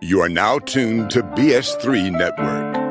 You are now tuned to BS3 Network.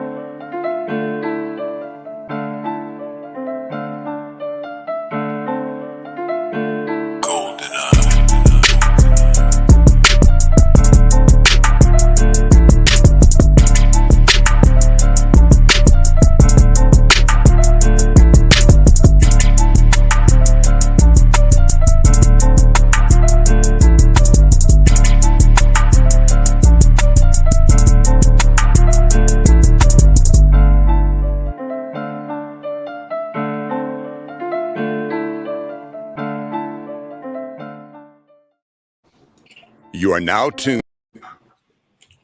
You are now tuned.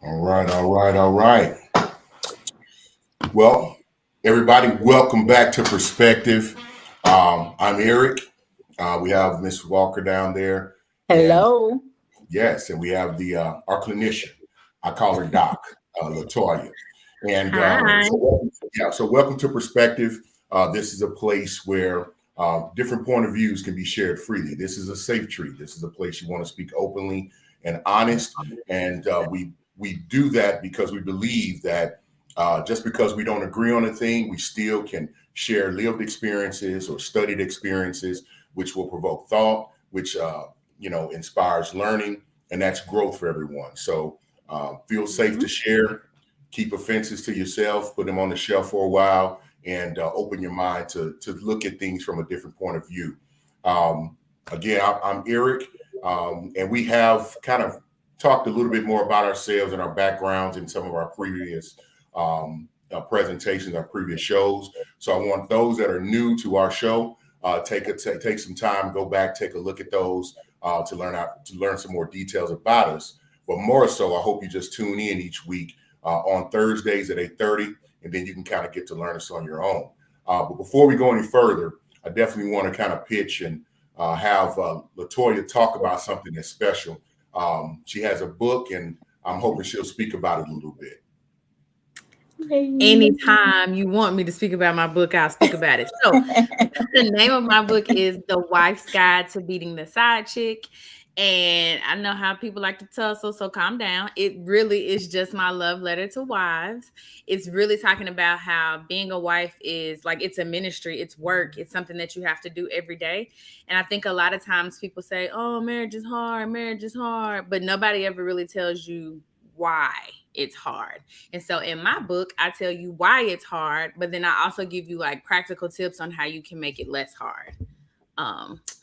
All right. Well, everybody, welcome back to Perspective. I'm Eric. We have Miss Walker down there. Hello. Yes, and we have the our clinician. I call her Doc, Latoya. And so welcome to Perspective. This is a place where different point of views can be shared freely. This is a safe tree. This is a place you want to speak openly and honest, and we do that because we believe that just because we don't agree on a thing, we still can share lived experiences or studied experiences, which will provoke thought, which inspires learning, and that's growth for everyone. So feel safe to share. Keep offenses to yourself. Put them on the shelf for a while, and open your mind to look at things from a different point of view. Again, I'm Eric. And we have kind of talked a little bit more about ourselves and our backgrounds in some of our previous presentations, our previous shows. So I want those that are new to our show, take some time, go back, take a look at those to learn some more details about us. But more so, I hope you just tune in each week on Thursdays at 8:30, and then you can kind of get to learn us on your own. But before we go any further, I definitely want to kind of pitch and have Latoya talk about something that's special. She has a book, and I'm hoping she'll speak about it a little bit. Anytime you want me to speak about my book, I'll speak about it. So the name of my book is The Wife's Guide to Beating the Side Chick. And I know how people like to tussle, so calm down. It really is just my love letter to wives. It's really talking about how being a wife is like, it's a ministry, it's work, it's something that you have to do every day. And I think a lot of times people say, oh, marriage is hard, but nobody ever really tells you why it's hard. And so in my book, I tell you why it's hard, but then I also give you like practical tips on how you can make it less hard.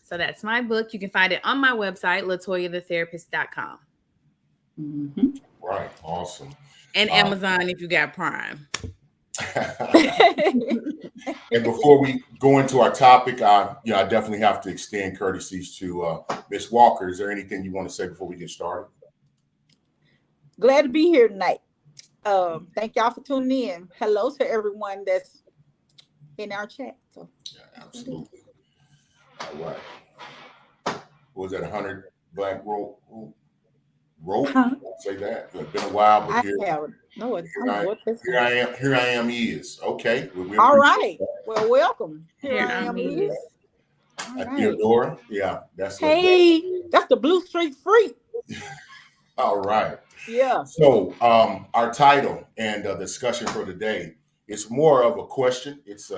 So that's my book. You can find it on my website, LatoyaTheTherapist.com. Mm-hmm. Right. Awesome. And Amazon if you got Prime. And before we go into our topic, I definitely have to extend courtesies to Miss Walker. Is there anything you want to say before we get started? Glad to be here tonight. Thank y'all for tuning in. Hello to everyone that's in our chat. So. Yeah, absolutely. All right. What was that, 100 black rope? Huh? Say that. It's been a while, but here I am is. Okay. All right. Well, welcome. Here I am is. Theodora. Yeah. That's the Blue Street Freak. All right. Yeah. So our title and discussion for today is more of a question. It's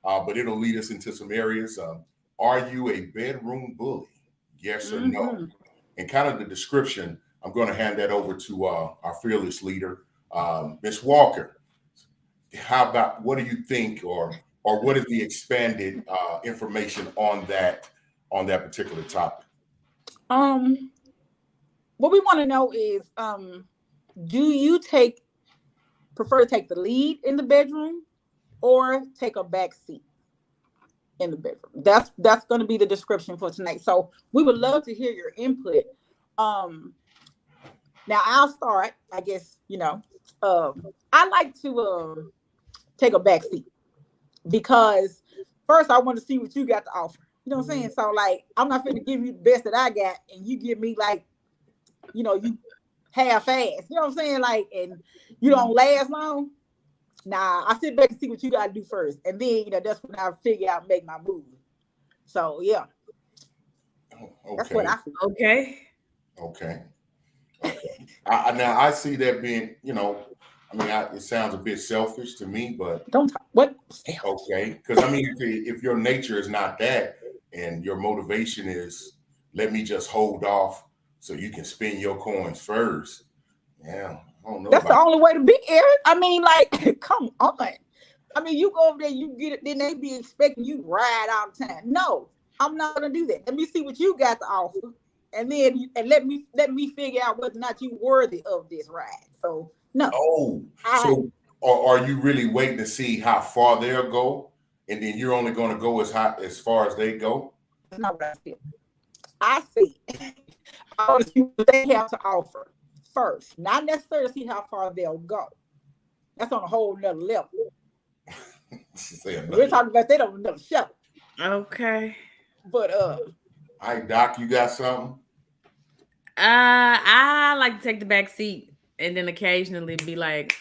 but it'll lead us into some areas. Are you a bedroom bully? Yes or no? And kind of the description, I'm going to hand that over to our fearless leader, Miss Walker. How about, what do you think, or what is the expanded information on that particular topic? What we want to know is, do you prefer to take the lead in the bedroom or take a back seat in the bedroom? That's going to be the description for tonight. So we would love to hear your input. Now I'll start, I guess, I like to take a back seat because first I want to see what you got to offer. You know what I'm saying? So like, I'm not going to give you the best that I got and you give me like, you half-ass. You know what I'm saying? Like, and you don't last long. Nah, I sit back and see what you got to do first. And then, that's when I figure out, make my move. So, yeah. Okay. That's what I feel. Okay. Okay. Now I see that being, it sounds a bit selfish to me, but Don't talk. What? okay, because I mean, if your nature is not that, and your motivation is let me just hold off so you can spend your coins first, yeah, I don't know. That's the only way to be, Eric. I mean, like, come on. I mean, you go over there, you get it, then they be expecting you to ride all the time. No, I'm not gonna do that. Let me see what you got to offer, and then let me figure out whether or not you worthy of this ride. So no. Oh, so are you really waiting to see how far they'll go, and then you're only going to go as far as they go? That's not what I feel. I see. I want to see what they have to offer first, not necessarily see how far they'll go. That's on a whole nother level. We're talking about they don't know show. Okay. But all right, Doc, you got something? I like to take the back seat and then occasionally be like,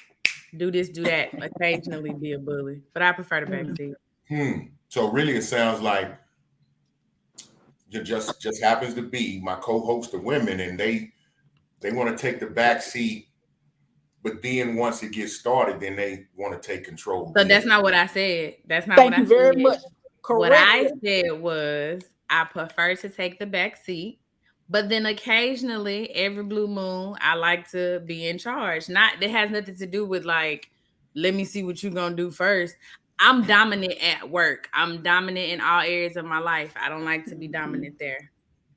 do this, do that. Occasionally be a bully, but I prefer the back seat. So really, it sounds like it just happens to be my co-host of women, and they want to take the back seat, but then once it gets started, then they want to take control. So that's not what I said. That's not Thank what I you said. very much. Correct. What I said was I prefer to take the back seat, but then occasionally, every blue moon, I like to be in charge. That has nothing to do with like, let me see what you're gonna do first. I'm dominant at work. I'm dominant in all areas of my life. I don't like to be dominant there.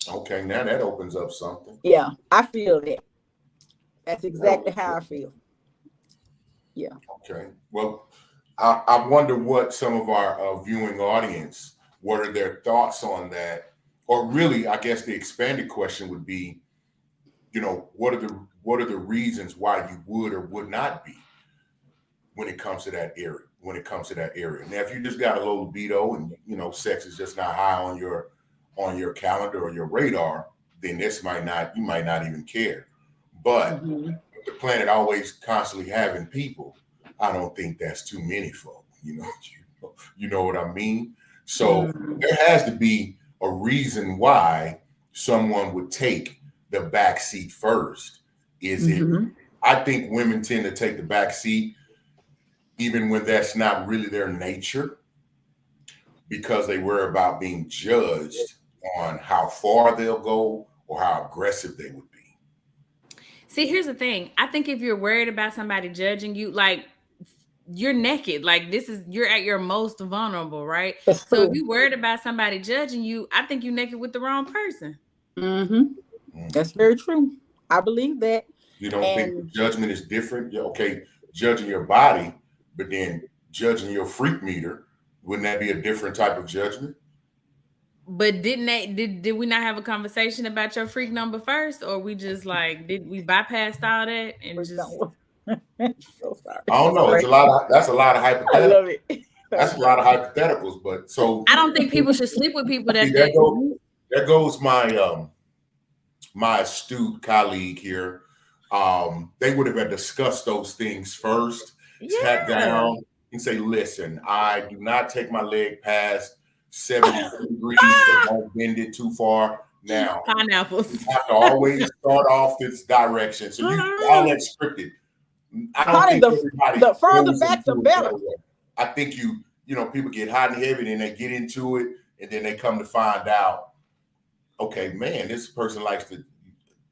Okay, now that opens up something. Yeah, I feel that. That's exactly how I feel. Yeah. Okay. Well, I wonder what some of our viewing audience, what are their thoughts on that? Or really, I guess the expanded question would be, what are the reasons why you would or would not be when it comes to that area? Now, if you just got a low libido and sex is just not high on your calendar or your radar, then you might not even care. But the planet always constantly having people, I don't think that's too many folk. You know what I mean? So there has to be a reason why someone would take the back seat first. I think women tend to take the back seat even when that's not really their nature, because they worry about being judged on how far they'll go or how aggressive they would be. See, here's the thing. I think if you're worried about somebody judging you, like, you're naked. Like, you're at your most vulnerable, right? So if you're worried about somebody judging you, I think you're naked with the wrong person. That's very true. I believe that. You don't think judgment is different? Okay, judging your body, but then judging your freak meter, wouldn't that be a different type of judgment? But did we not have a conversation about your freak number first, or we just did we bypass all that and just? So sorry. I don't know. That's a lot of hypotheticals. I love it. That's a lot of hypotheticals, but so I don't think people should sleep with people that. There goes my my astute colleague here. They would have discussed those things first, sat down and say, listen, I do not take my leg past 70 degrees, so don't bend it too far. Now, pineapples. You have to always start off this direction. So all that scripted. I don't think the further back, the better. I think people get hot and heavy and they get into it, and then they come to find out, okay, man, this person likes to,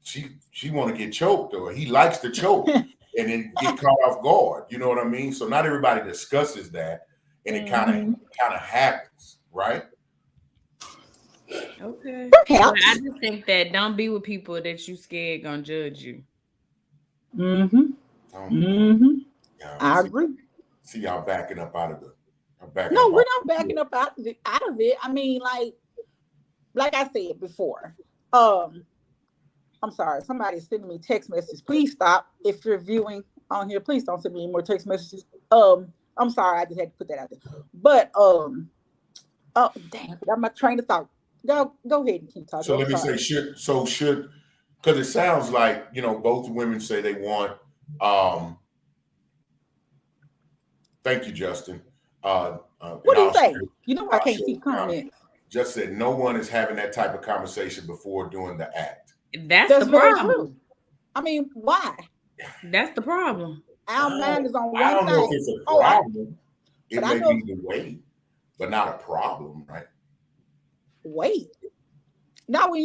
she want to get choked, or he likes to choke, and then get caught off guard. You know what I mean? So not everybody discusses that, and it kind of happens, right? Okay. Well, I just think that don't be with people that you scared gonna judge you. I agree. See y'all backing up out of it. No, we're not backing up out of it. I mean, like I said before, I'm sorry, somebody's sending me text messages. Please stop. If you're viewing on here, please don't send me any more text messages. I'm sorry, I just had to put that out there. But oh damn, I forgot my train of thought. Go ahead and keep talking. So let me say, should because it sounds like both women say they want. Thank you, Justin. What do you say? I can't see comments. Just said no one is having that type of conversation before doing the act. That's the problem. I mean, why? That's the problem. Our mind is on one I don't thing. know if it's a problem. It but I may know- be the way, but not a problem, right? Wait. Not when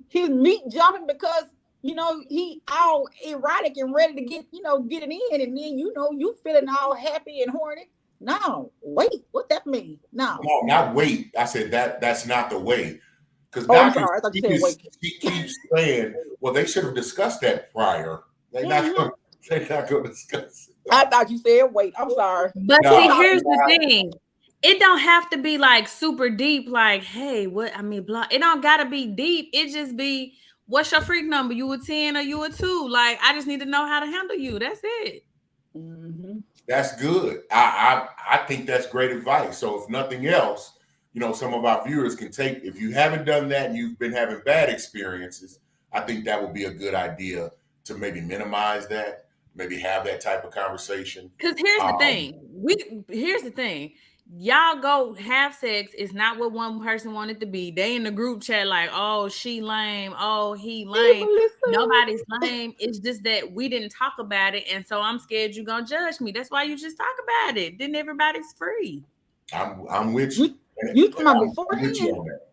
his meat jumping because he all erotic and ready to get it in, and then you feeling all happy and horny. No, wait, what that mean? No, not wait. I said that's not the way. Because I'm sorry, I thought you said wait. He keeps saying, well, they should have discussed that prior. They're not going to discuss it. I thought you said wait. I'm sorry. But see, here's the thing. It don't have to be like super deep, like, hey, blah. It don't gotta be deep. It just be, what's your freak number? You a 10 or you a 2? Like, I just need to know how to handle you. That's it. Mm-hmm. That's good. I think that's great advice. So if nothing else, some of our viewers can take, if you haven't done that and you've been having bad experiences, I think that would be a good idea to maybe minimize that, maybe have that type of conversation. Because here's the thing. Y'all go have sex. It's not what one person wanted to be. They in the group chat like, oh, she lame. Oh, he lame. Nobody's lame. It's just that we didn't talk about it. And so I'm scared you're going to judge me. That's why you just talk about it. Then everybody's free. I'm with you. You talking about beforehand?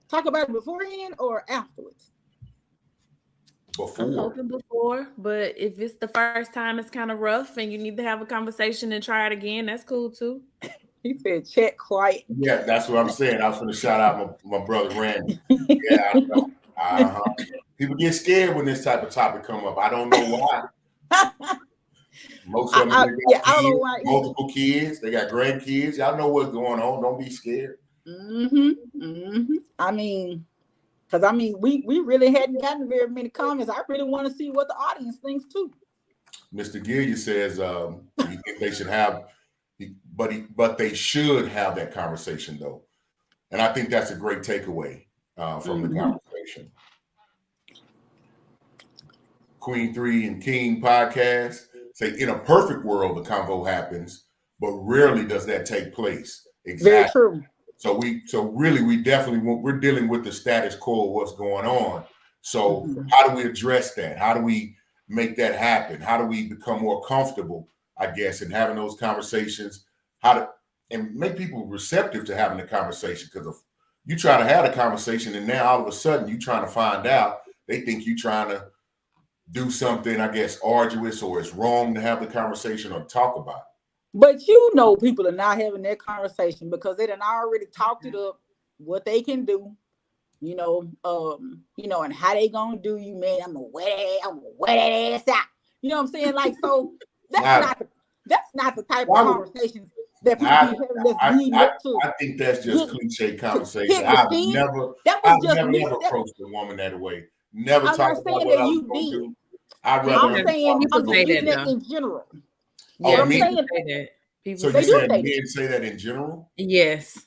Talk about it beforehand or afterwards? Before. I'm hoping before, but if it's the first time, it's kind of rough and you need to have a conversation and try it again, that's cool too. He said, check quiet. Yeah, that's what I'm saying. I was going to shout out my brother Randy. Yeah, I know. People get scared when this type of topic come up. I don't know why. Most of them I don't know why. Multiple kids. They got grandkids. Y'all know what's going on. Don't be scared. I mean, because we really hadn't gotten very many comments. I really want to see what the audience thinks too. Mr. Gillian says you think they should have, but they should have that conversation though, and I think that's a great takeaway from the conversation. Queen 3 and King podcast say, in a perfect world, the convo happens, but rarely does that take place. Exactly. Very true. So really, we're dealing with the status quo of what's going on. So how do we address that? How do we make that happen? How do we become more comfortable, I guess, in having those conversations? And make people receptive to having the conversation? Because if you try to have a conversation and now all of a sudden you're trying to find out, they think you're trying to do something, I guess, arduous, or it's wrong to have the conversation or talk about it. But people are not having that conversation because they done already talked it up, what they can do, and how they gonna do you, man. I'm gonna wet that ass out. You know what I'm saying? Like, so that's not the type of conversations that people be having that's leading up to. I think that's just cliche conversation. I've never approached a woman that way. Never talked about what I was gonna do. I'm saying that in general. Yeah, I'm saying that. So you said men say that in general? Yes.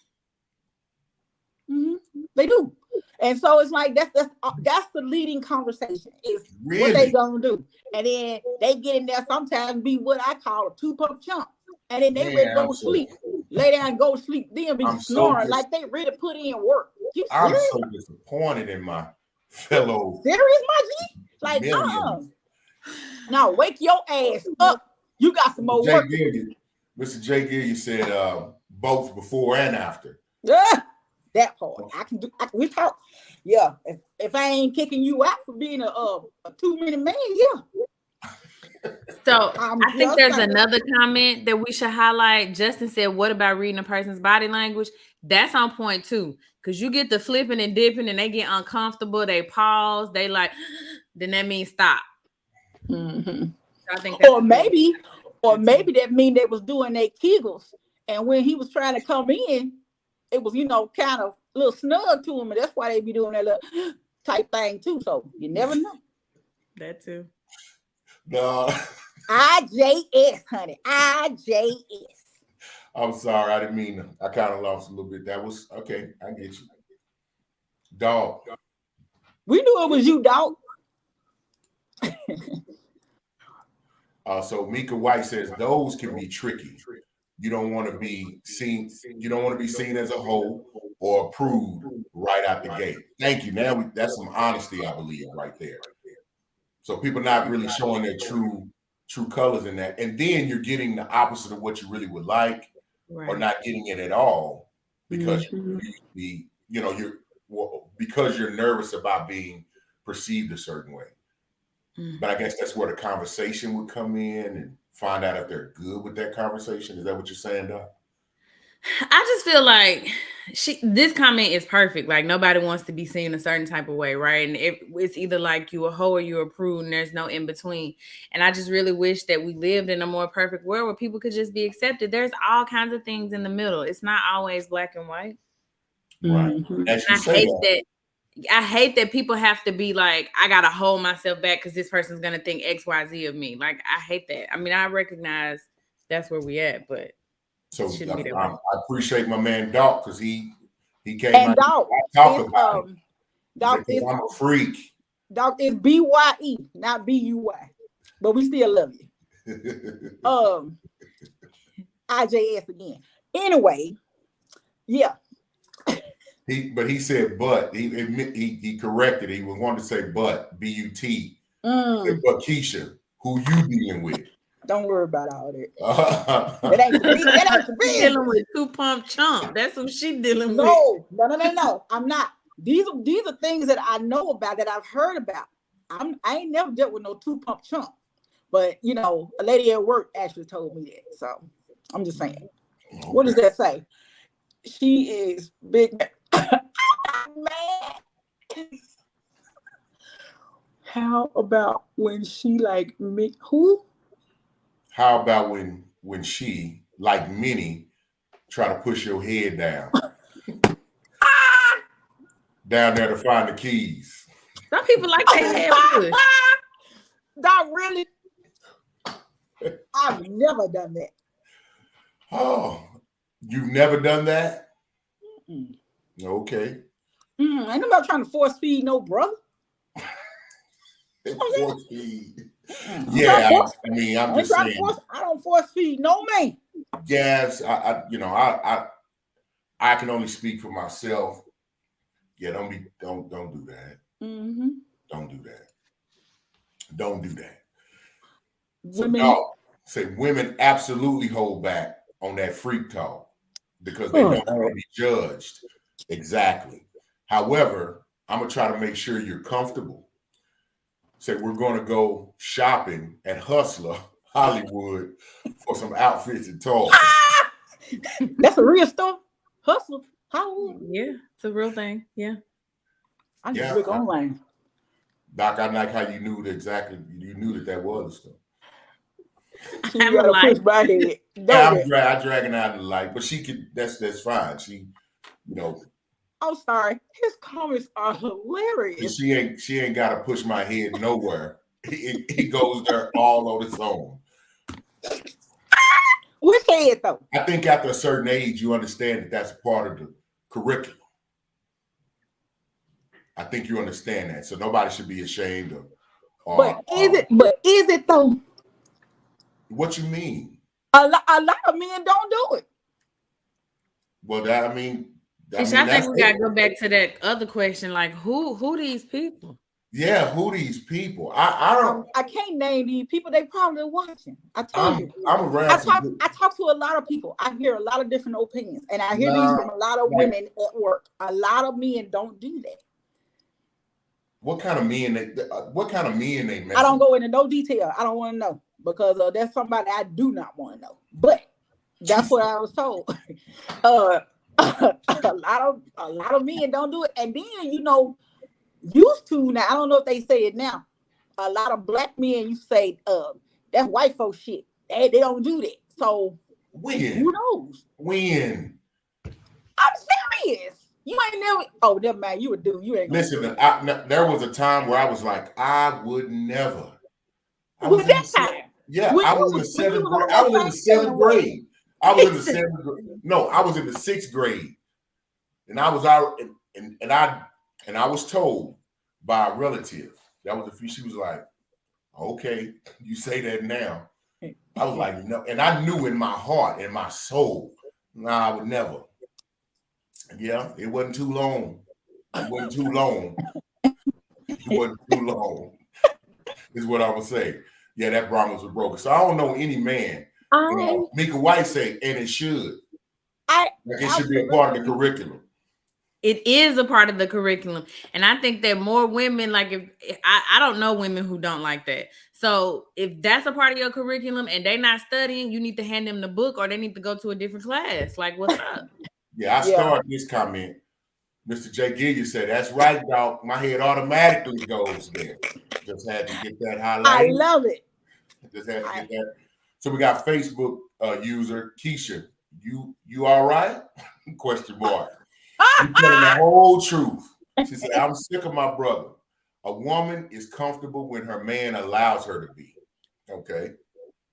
They do. And so it's like that's the leading conversation is what they gonna do. And then they get in there sometimes be what I call a two-pump chump. And then they ready to go to sleep. Lay down and go to sleep. Then be snoring like they ready to put in work. I'm so disappointed in my fellow. Serious, my G? Like, Now wake your ass up. You got some more work. Mr. J. Gillian said both before and after. Yeah, that part. We talk. Yeah. If I ain't kicking you out for being a 2-minute man, yeah. So I think there's another comment that we should highlight. Justin said, what about reading a person's body language? That's on point too. Because you get the flipping and dipping and they get uncomfortable. They pause. They like, then that means stop. Mm-hmm. So I think that's or maybe that mean they was doing their Kegels. And when he was trying to come in, it was, kind of a little snug to him. And that's why they be doing that little type thing too. So you never know. That too. No. IJS, honey. IJS. I'm sorry. I didn't mean to. I kind of lost a little bit. That was okay. I get you. Dog. We knew it was you, dog. So Mika White says those can be tricky. You don't want to be seen. You don't want to be seen as a hoe or approved right out the gate. Thank you. Now that's some honesty, I believe, right there. So people not really showing their true colors in that. And then you're getting the opposite of what you really would like, or not getting it at all because because you're nervous about being perceived a certain way. But I guess that's where the conversation would come in and find out if they're good with that conversation. Is that what you're saying, Doc? I just feel like this comment is perfect. Like nobody wants to be seen a certain type of way, right? And it's either like you a hoe or you a prude, and there's no in between. And I just really wish that we lived in a more perfect world where people could just be accepted. There's all kinds of things in the middle. It's not always black and white. Right. I hate that people have to be like, I gotta hold myself back because this person's gonna think XYZ of me. Like I hate that. I mean, I recognize that's where we at, but so I appreciate my man Doc because he came and out talk about it. Doc is I'm a freak. Doc is BYE, not BUY, but we still love you. IJS again. Anyway, yeah. He said but he corrected. He wanted to say but B-U-T. But Keisha, who you dealing with? Don't worry about all that. That ain't the real. Dealing with 2-pump chump. That's what she dealing with. No. I'm not. These are things that I know about, that I've heard about. I ain't never dealt with no 2-pump chump, but a lady at work actually told me that. So I'm just saying. Okay. What does that say? She is big. Man. How about when she like me? Who? How about when she, like Minnie, try to push your head down? Down there to find the keys. Some people like their head pushed. Doc, really? I've never done that. Oh, you've never done that? Mm-mm. Okay. Ain't nobody trying to force feed no brother. Force feed. Yeah, I'm just saying. I don't force feed no man. Yes, I can only speak for myself. Yeah, don't do that. Mm-hmm. Don't do that. Don't do that. So women absolutely hold back on that freak talk because they don't want to be judged. Exactly. However, I'm gonna try to make sure you're comfortable. Say we're going to go shopping at Hustler Hollywood for some outfits and talk. That's a real store. Hustler Hollywood. Yeah, it's a real thing. Yeah. I just look online. Doc, I like how you knew that was a store. You gotta push my head. I'm dragging out the light, but she could. That's fine. She, I'm sorry. His comments are hilarious. She ain't got to push my head nowhere. He goes there all on its own. Which head though? I think after a certain age, you understand that that's a part of the curriculum. I think you understand that, so nobody should be ashamed of. But is it though? What you mean? A lot of men don't do it. Well, I think we gotta go back to that other question. Like, who these people? Yeah, who these people? I can't name these people. They probably watching. I told you. I'm around. I talk to a lot of people. I hear a lot of different opinions, and I hear these from a lot of women at work. A lot of men don't do that. What kind of men they mention? I don't go into no detail. I don't want to know because that's somebody I do not want to know. But that's what I was told. A lot of men don't do it, and then used to, now I don't know if they say it now. A lot of black men used to say that's white folks shit. They don't do that. So who knows? When? I'm serious. You ain't never. Oh, never mind. You would do. You ain't. Listen, there was a time where I was like, I would never. Was that time? Yeah, I was in the seventh grade. I was in the seventh grade. I was in the seventh grade. No, I was in the sixth grade, and I was out, and I was told by a relative that was she was like, "Okay, you say that now." I was like, "No," and I knew in my heart, in my soul, nah, I would never. Yeah, it wasn't too long. It wasn't too long. is what I'm gonna say. Yeah, that promise was broken. So I don't know any man. Mika White say, and it should. It should be a part of the curriculum. It is a part of the curriculum. And I think that more women, like if I don't know women who don't like that. So if that's a part of your curriculum and they're not studying, you need to hand them the book or they need to go to a different class. Like, what's up? Yeah, I started this comment. Mr. J. Gillian said, that's right, dog. My head automatically goes there. Just had to get that highlighted. I love it. Just had to get that. So we got Facebook user Keisha. You all right? Question mark. You telling the whole truth. She said, I'm sick of my brother. A woman is comfortable when her man allows her to be. Okay.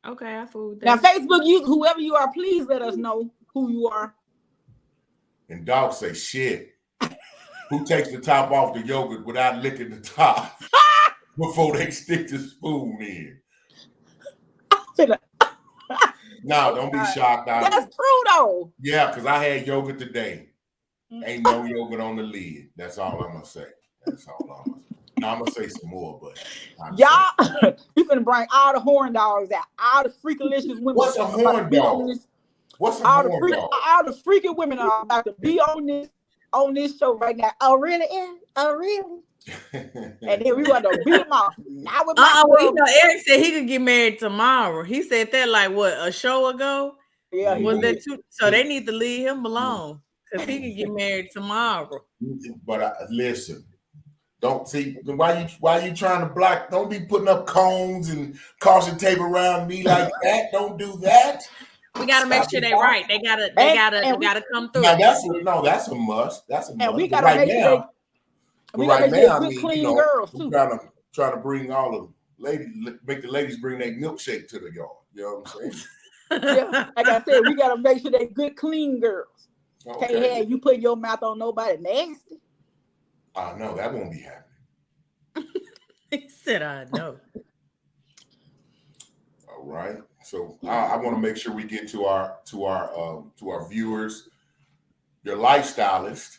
Okay, I fool with that. Now, Facebook user, whoever you are, please let us know who you are. And dog say, shit. Who takes the top off the yogurt without licking the top before they stick the spoon in? No, don't be shocked. That's true, though. Yeah, because I had yogurt today. Ain't no yogurt on the lid. That's all I'm going to say. That's all I'm going to say. Now, I'm going to say some more, but... Y'all, you finna bring all the horn dogs out. All the freakalicious women. What's a horn dog? What's a horn dog? All the freaking women are about to be on this show right now. Oh, really? Yeah. Oh, really? And then we want to beat them off. Now with Eric said he could get married tomorrow. He said that like what, a show ago? Yeah. Was that too? So they need to leave him alone because he can get married tomorrow. But listen, don't see why you trying to block? Don't be putting up cones and caution tape around me like that. Don't do that. We gotta make sure they're right. They gotta come through. Now that's a must. That's a must. And we gotta make sure good, clean girls too. Trying to bring all the ladies, make the ladies bring their milkshake to the yard. You know what I'm saying? Yeah, like I said, we gotta make sure they good, clean girls. Okay. Can't have you put your mouth on nobody nasty. No, that won't be happening. He said, I know. All right. So I want to make sure we get to our viewers. Your lifestylist.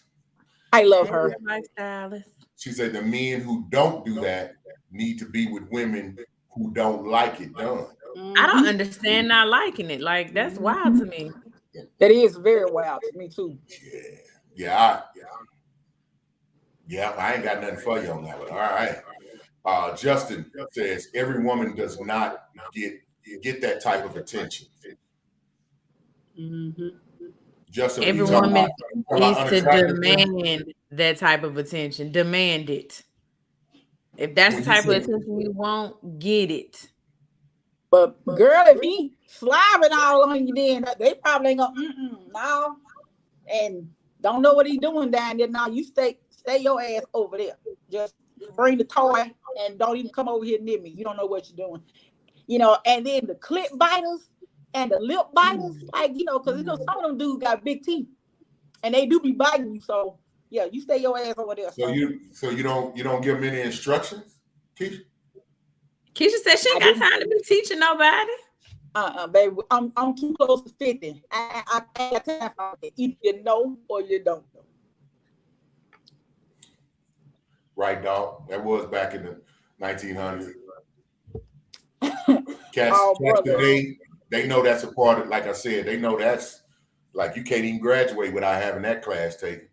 I love her. Lifestylist. She said the men who don't do that need to be with women who don't like it done. I don't understand not liking it. Like that's wild to me. That is very wild to me too. Yeah. I ain't got nothing for you on that one. All right. Justin says every woman does not get that type of attention. Mm-hmm. Justin, every woman needs to demand that type of attention. Demand it. If that's the type of attention you want, get it. But girl, if he slobbing all on you, then they probably ain't gonna no, and don't know what he doing down there. Now you stay your ass over there. Just bring the toy and don't even come over here near me. You don't know what you're doing. And then the clip biters and the lip biters, because some of them dudes got big teeth, and they do be biting you. So yeah, you stay your ass over there. So you don't give them any instructions, Keisha? Keisha said she ain't got time to be teaching nobody. Baby, I'm too close to 50. I ain't got time for it. Either you know or you don't know. Right, dog. That was back in the 1900s. Cats today, they know that's a part of, like I said, they know that's like you can't even graduate without having that class taken.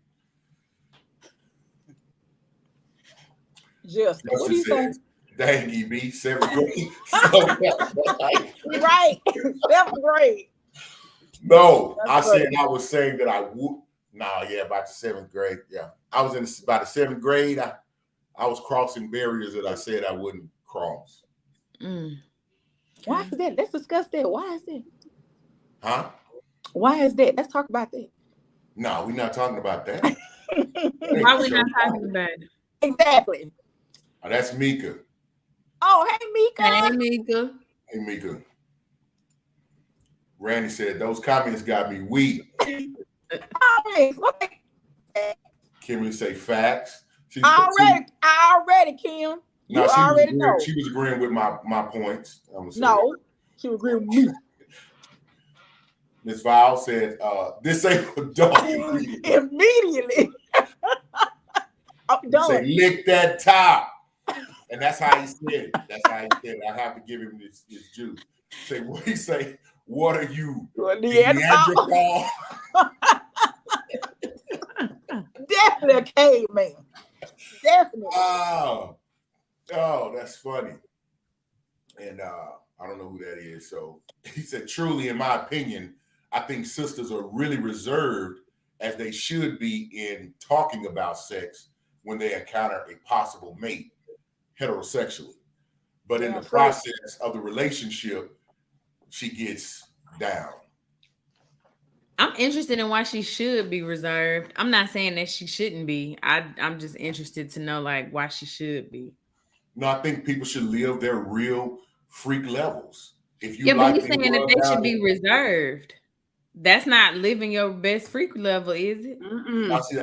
Just what you saying? Dang, EB, 7th grade. Right, 7th grade. No, I was saying that I would. About the 7th grade. Yeah, I was in about the 7th grade. I was crossing barriers that I said I wouldn't cross. Why is that? Let's discuss that. Why is that? Huh? Why is that? Let's talk about that. No, we're not talking about that. Why are we not talking about it? Exactly. Oh, that's Mika. Oh, hey, Mika. Hey, Mika. Hey, Mika. Randy said, those comments got me weak. Kimberly say facts. Already, Kim. You already know. She was agreeing with my points. No, she was agreeing with me. Miss Val said, this ain't a dog. Immediately. I'm done. Say, lick that top. And that's how he said it. That's how he said it. I have to give him his due. Say what he say. What are you? Neanderthal. Definitely a caveman. Definitely. Oh, that's funny. And I don't know who that is. So he said, truly, in my opinion, I think sisters are really reserved, as they should be, in talking about sex when they encounter a possible mate heterosexually. But in the process of the relationship, she gets down. I'm interested in why she should be reserved. I'm not saying that she shouldn't be. I'm just interested to know like why she should be. No, I think people should live their real freak levels. If you but he's saying that they should be reserved. That's not living your best freak level, is it?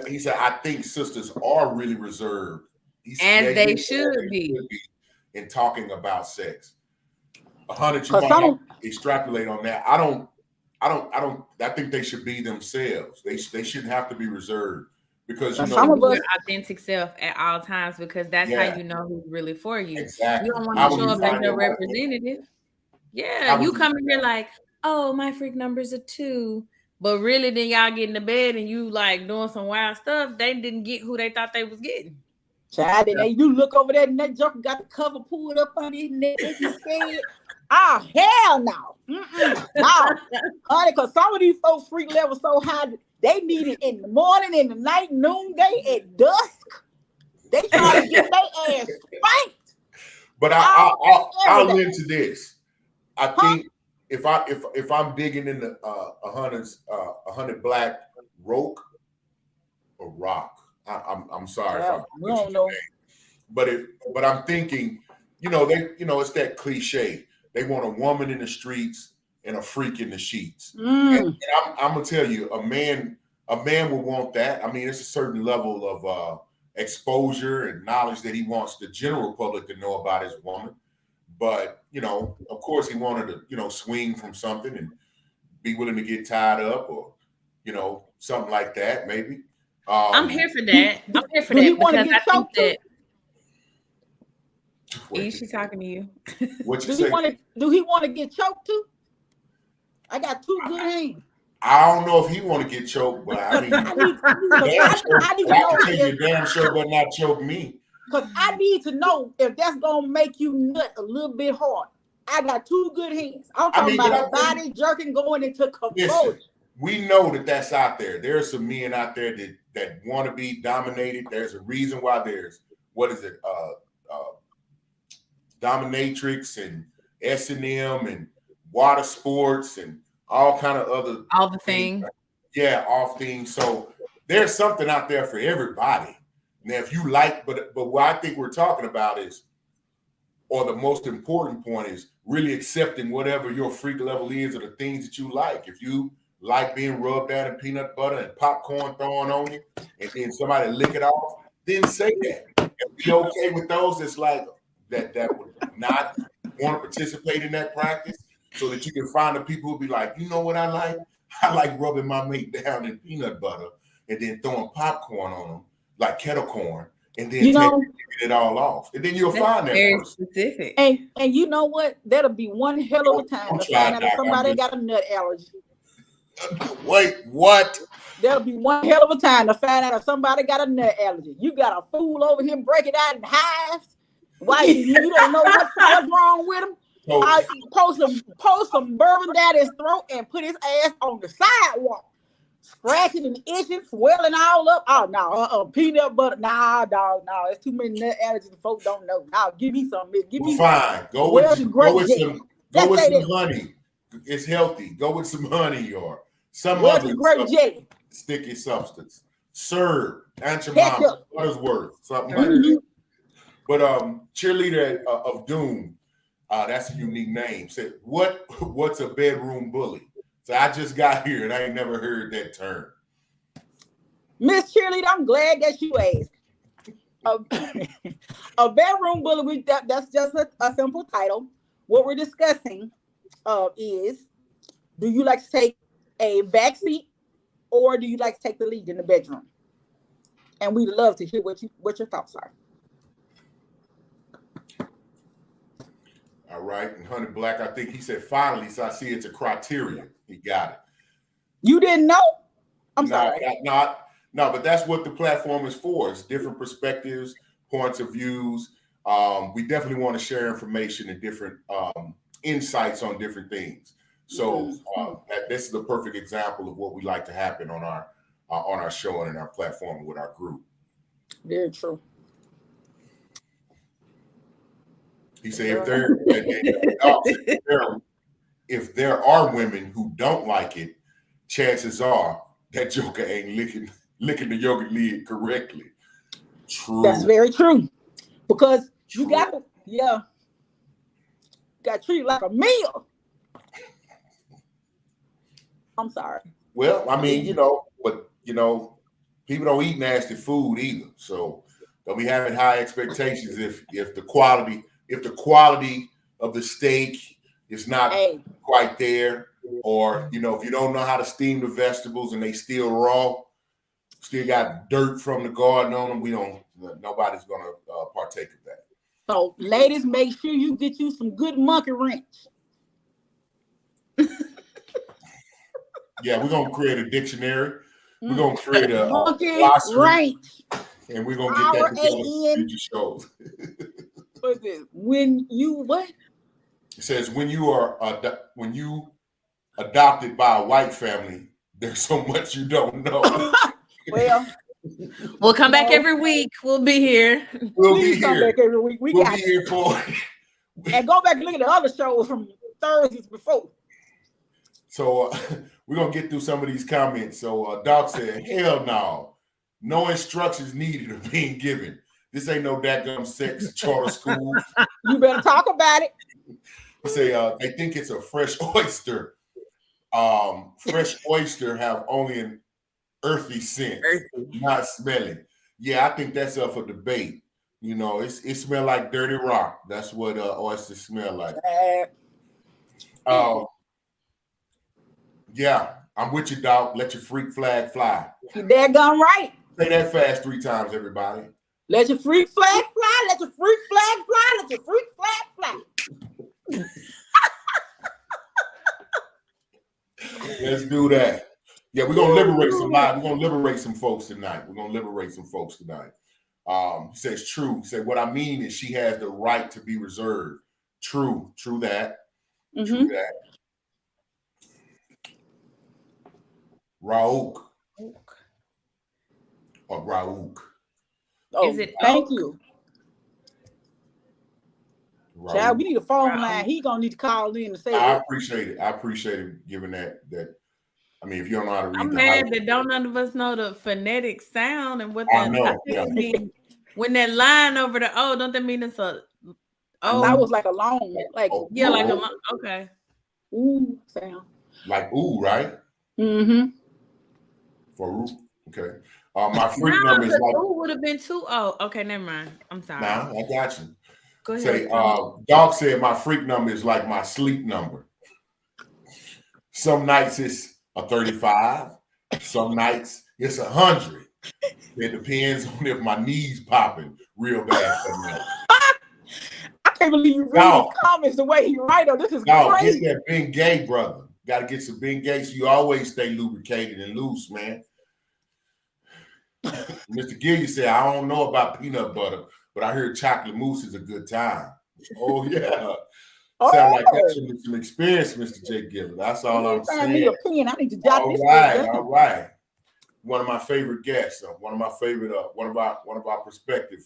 He said, I think sisters are really reserved. As they should be in talking about sex. 100, you might have to extrapolate on that. I think they should be themselves. They shouldn't have to be reserved, because you know your authentic self at all times, because that's how you know who's really for you. Exactly. You don't want to show up as your representative. Yeah, you come in here like, oh, my freak numbers are 2, but really then y'all get in the bed and you like doing some wild stuff. They didn't get who they thought they was getting. Child, and you look over there and that joker got the cover pulled up on his neck. What you said? Oh, hell no. No. Honey, because some of these folks freak level so high, they need it in the morning, in the night, noonday, at dusk. They try to get their ass spanked. But I'll into this. I think if I'm digging in the 100 black rock, I'm sorry if I'm we don't know. But I'm thinking, it's that cliche. They want a woman in the streets and a freak in the sheets. And I'm gonna tell you, a man will want that. I mean, it's a certain level of exposure and knowledge that he wants the general public to know about his woman. But of course, he wanted to swing from something and be willing to get tied up, or something like that, maybe. I'm here for that. I'm here for that because I think that. Is she talking to you? What you say? Do he want to get choked too? I got 2 good hands. I don't know if he want to get choked, but I mean, I need to know. You damn sure better not choke me. Because I need to know if that's gonna make you nut a little bit hard. I got 2 good hands. I'm talking about a body jerking going into convulsion. We know that that's out there. There are some men out there that want to be dominated. There's a reason why there's dominatrix and S&M and water sports and all kind of other the things. Yeah, all things. So there's something out there for everybody. Now, if you like, but what I think we're talking about is, or the most important point is, really accepting whatever your freak level is, or the things that you like. If you like being rubbed down in peanut butter and popcorn thrown on you, and then somebody lick it off, then say that. And be okay with those that's like that would not want to participate in that practice, so that you can find the people who be like, you know what I like? I like rubbing my mate down in peanut butter and then throwing popcorn on them like kettle corn, and then taking it all off. And then you'll find that very person. Specific. And you know what? That'll be one hell of a time to find out if somebody got a nut allergy. Wait, what? That'll be one hell of a time to find out if somebody got a nut allergy. You got a fool over here break it out in hives. Why you don't know what's wrong with him? Post some bourbon down his throat and put his ass on the sidewalk, scratching and itching, swelling all up. Oh no, peanut butter. Nah, dog, no, it's too many nut allergies. Folks don't know. Now give me some. Give me fine. Go with some honey. It's healthy. Go with some honey or some other grape jelly, sticky substance. Serve, Aunt your mama, Buttersworth, something like that. But cheerleader of doom, that's a unique name. Said, what's a bedroom bully? So I just got here and I ain't never heard that term. Miss Cheerleader, I'm glad that you asked. A bedroom bully, that's just a simple title. What we're discussing is, do you like to take a backseat or do you like to take the lead in the bedroom? And we'd love to hear what your thoughts are. right. And Honey Black, I think he said finally, so I see it's a criteria. He got it. You didn't know? I'm sorry. No, but that's what the platform is for. It's different perspectives, points of views. We definitely want to share information and different insights on different things. So this is a perfect example of what we like to happen on our show and in our platform with our group. Very true. He said, if there are women who don't like it, chances are that joker ain't licking the yogurt lid correctly. True. That's very true. Because you got to, got treated like a meal. I'm sorry. Well, I mean, but people don't eat nasty food either. So don't be having high expectations if the quality of the steak is not quite there, or if you don't know how to steam the vegetables and they still raw, still got dirt from the garden on them, nobody's gonna partake of that. So ladies, make sure you get you some good monkey wrench. Yeah, we're gonna create a dictionary. We're gonna create a monkey glossary, wrench, and we're gonna get that together for future shows. What is it? When you what? It says when you adopted by a white family, there's so much you don't know. Well, we'll come back every week. We'll be here. We'll be come here back every week. We'll be here for and go back and look at the other shows from Thursdays before. So we're gonna get through some of these comments. So Doc said, "Hell no, no instructions needed are being given. This ain't no dadgum sex charter school. You better talk about it." He say they think it's a fresh oyster. Fresh oyster have only an earthy scent, not smelly. Yeah, I think that's up for debate. It smell like dirty rock. That's what oysters smell like. Yeah, I'm with you, dog. Let your freak flag fly. You daggone right. Say that fast 3 times, everybody. Let your freak flag fly. Let your freak flag fly. Let your freak flag fly. Let's do that. Yeah, we're gonna liberate some lives. We're gonna liberate some folks tonight. He says, true. He said, what I mean is she has the right to be reserved. True that. True that. Raouk. Or Raouk. Oh, is it thank oak? You. Raouk. Child, we need a phone line. He gonna need to call in and say I appreciate it. I appreciate it giving that. I mean, if you don't know how to read, I'm mad that don't none of us know the phonetic sound and what I know. mean. When that line over the O, don't that mean it's a O? That was like a long, like a long. Okay. Ooh sound. Like ooh, right? Mm-hmm. For ooh, okay. My freak number is like ooh would have been 2 O. Okay, never mind. I'm sorry. Nah, I got you. Go ahead. Say, Dog said my freak number is like my sleep number. Some nights it's a 35. Some nights it's 100. It depends on if my knees popping real bad for me. I can't believe you read his comments the way he write them. This is crazy. Get that Ben Gay, brother. Got to get some Ben Gay so you always stay lubricated and loose, man. Mr. Gillian said, I don't know about peanut butter, but I heard chocolate mousse is a good time. Oh, yeah. Sound like that's some experience, Mr. J. Gillian. That's all I'm saying. Me a pen. I need to jot this. All right. One of my favorite guests, one of our prospective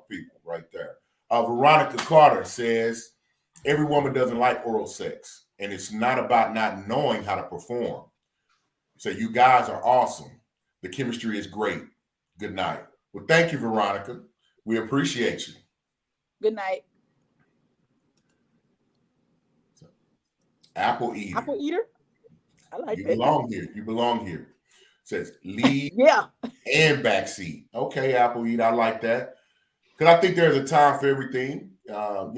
people right there. Veronica Carter says, every woman doesn't like oral sex, and it's not about not knowing how to perform. So you guys are awesome. The chemistry is great. Good night. Well, thank you, Veronica. We appreciate you. Good night. Apple eater. Apple eater? I like you that. You belong here. Says lead and backseat. Okay, Apple eater. I like that. Because I think there's a time for everything. I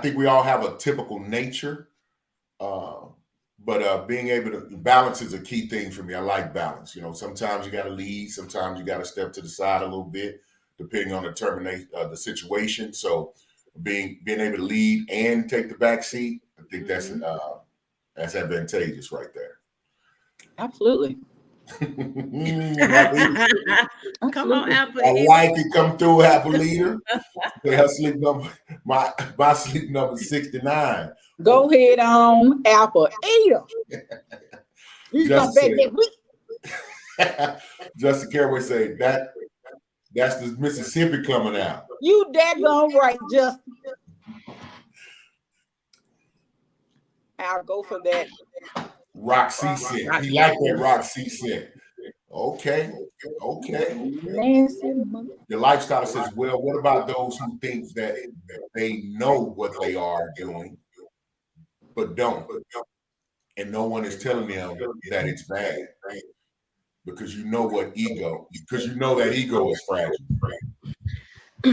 think we all have a typical nature. But being able to balance is a key thing for me. I like balance. Sometimes you got to lead. Sometimes you got to step to the side a little bit, depending on the situation. So being able to lead and take the back seat. I think that's advantageous right there. Absolutely. Come on, Apple. I like it. Come through, Apple Leader. Her sleep number, my sleep number 69. Go ahead on, Apple Eater. You come back next week. Justin Caraway say that's the Mississippi coming out. You daggone right, Justin. I'll go for that. Rock C scent. He like that Rock C scent. Okay. The lifestyle says, well, what about those who think that they know what they are doing, but don't? And no one is telling them that it's bad. Because you know that ego is fragile.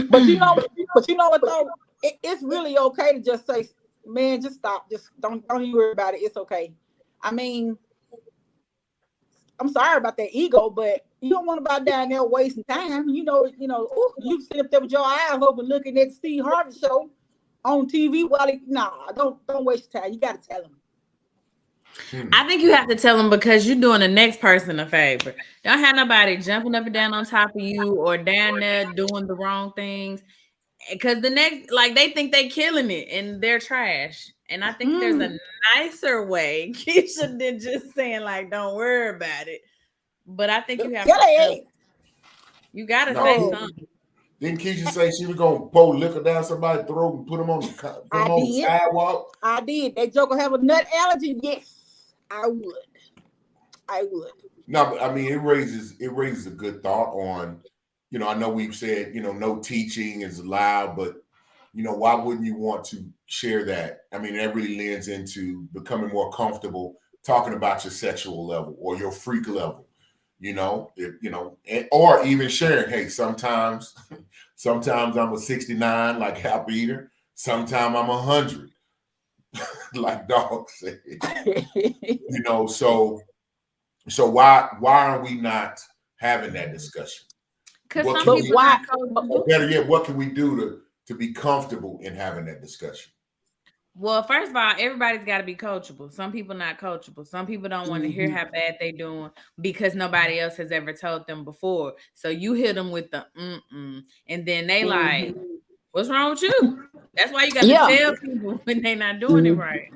But you know what though? It's really okay to just say, man, just stop. Just don't even worry about it. It's okay. I mean, I'm sorry about that ego, but you don't want to be down there wasting time. You sit up there with your eyes open looking at Steve Harvey show on TV. Don't waste your time. You got to tell them. I think you have to tell them because you're doing the next person a favor. Don't have nobody jumping up and down on top of you or down there doing the wrong things. Because the next, like, they think they killing it and they're trash. And I think there's a nicer way, Keisha, than just saying, like, don't worry about it. But I think you have to you gotta say something. Didn't Keisha say she was gonna pour liquor down somebody's throat and put them on the sidewalk? I did. That joker have a nut allergy? Yes, I would. No, but I mean, it raises a good thought on, I know we've said, no teaching is allowed, but why wouldn't you want to share that? I mean, that really lends into becoming more comfortable talking about your sexual level or your freak level, or even sharing, hey, sometimes I'm a 69 like Happy Eater, sometimes I'm 100 like Dog said. So why are we not having that discussion? Because better yet, what can we do to be comfortable in having that discussion? Well, first of all, everybody's got to be coachable. Some people not coachable. Some people don't want to hear how bad they doing because nobody else has ever told them before. So you hit them with the and then they like, what's wrong with you? That's why you got to tell people when they're not doing it right.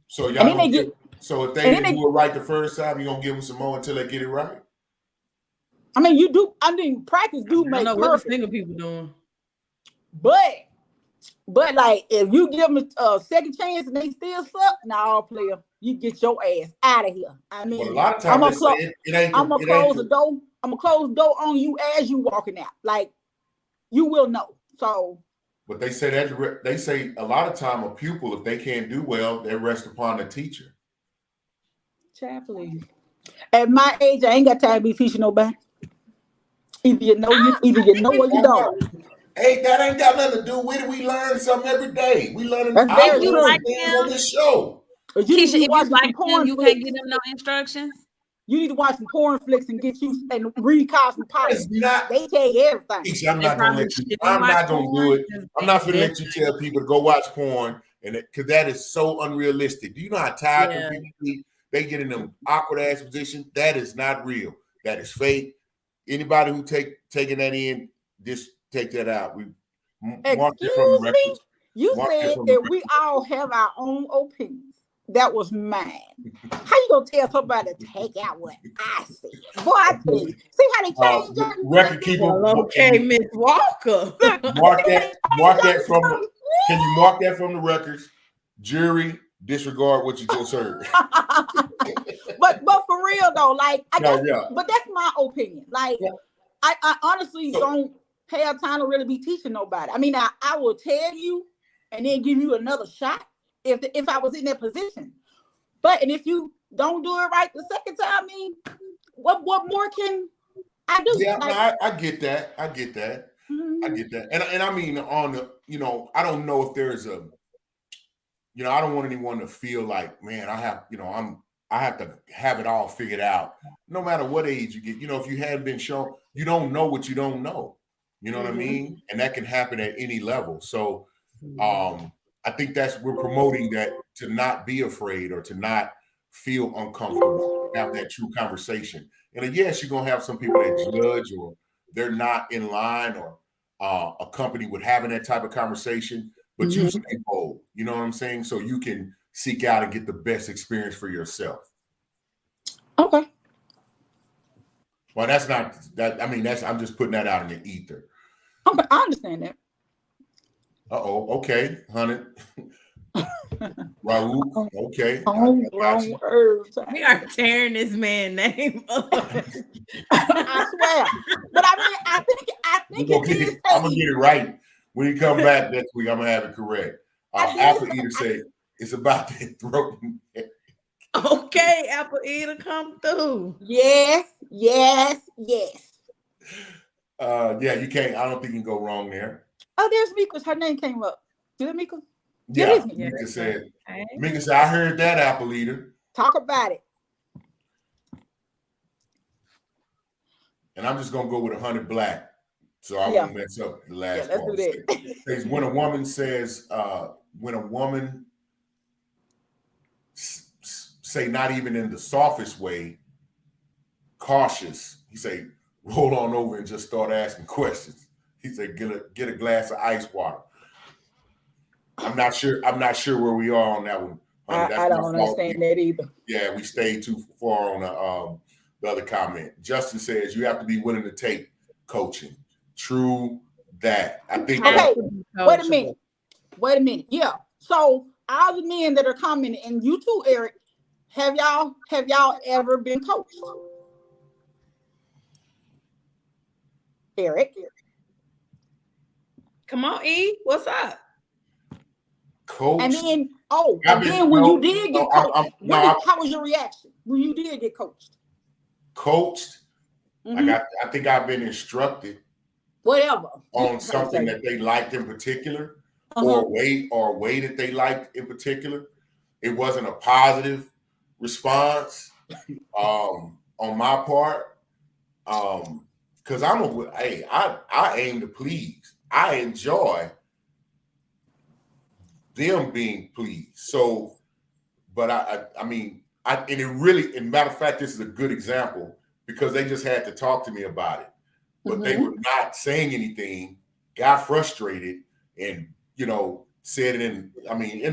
So y'all if they didn't do it right the first time, you're gonna give them some more until they get it right. I mean, you do. I mean, practice do make perfect. What the single people doing? But like, if you give them a second chance and they still suck, player, you get your ass out of here. I mean, a lot of times I'm gonna close the door. I'm gonna close the door on you as you walking out. Like, you will know. So. But they say a lot of time a pupil, if they can't do well, they rest upon the teacher. Chaplain. At my age, I ain't got time to be teaching nobody. Either you know or you don't. Hey, that ain't got nothing to do with it. We learn something every day. We learn on this show. Keisha, if you like them, you can't give them no instructions. You need to watch some porn flicks and read Cosmopolitan. They tell you everything. Keisha, I'm not gonna do it. I'm not gonna let you tell people to go watch porn, because that is so unrealistic. Do you know how tired people be? They get in them awkward ass positions. That is not real. That is fake. Anybody who taking that in, just take that out. Excuse me? You said that we all have our own opinions. That was mine. How you gonna tell somebody to take out what I said? Boy, I tell you. See how they change that? Record keeper. Okay, Miss Walker. Mark that from the. Can you mark that from the records? Jury, disregard what you just heard. but for real though, like but that's my opinion. Like I honestly don't have time to really be teaching nobody. I mean, I will tell you and then give you another shot if I was in that position. And if you don't do it right the second time, I mean, what more can I do? Yeah, I get that. I get that. And I mean, on the, I don't know if there's a, I don't want anyone to feel like, man, I have to have it all figured out. No matter what age you get, if you hadn't been shown, you don't know what you don't know. You know what I mean? And that can happen at any level. So, I think we're promoting that, to not be afraid or to not feel uncomfortable, have that true conversation. And yes, you're gonna have some people that judge, or they're not in line, or a company with having that type of conversation, but you stay bold. You know what I'm saying? So you can seek out and get the best experience for yourself. Okay. Well, that's not that. I mean, I'm just putting that out in the ether. Okay, I understand that. Okay, honey. Raul, okay. Wrong words. We are tearing this man's name up. I swear. But I mean, I think I'm gonna get it right. When you come back next week, I'm gonna have it correct. Apple Eater say it's about that throat. Okay, Apple Eater, come through. Yes. Yeah, you can't. I don't think you can go wrong there. Oh, there's Mika. Her name came up. Did it, Mika? Yeah, Mika said. Mika said, "I heard that, Apple Eater." Talk about it. And I'm just gonna go with 100 black, so I won't mess up the last part. Let's do that. When a woman says, when a woman say, not even in the softest way, cautious, he say, roll on over and just start asking questions. He said, get a glass of ice water. I'm not sure where we are on that one. I don't understand that either. Yeah, we stayed too far on the other comment. Justin says you have to be willing to take coaching. True that. I think. Okay, wait a minute. Yeah. So all the men that are commenting, and you too, Eric, have y'all ever been coached? Eric. Come on, E. What's up? Coach. And then, when you did get coached, how was your reaction when you did get coached? Coached? I think I've been instructed. Whatever. On something that they liked in particular, or a way that they liked in particular. It wasn't a positive response on my part. Because I aim to please. I enjoy them being pleased. So, but I mean, and it really, in matter of fact, this is a good example because they just had to talk to me about it, but they were not saying anything, got frustrated, and said it in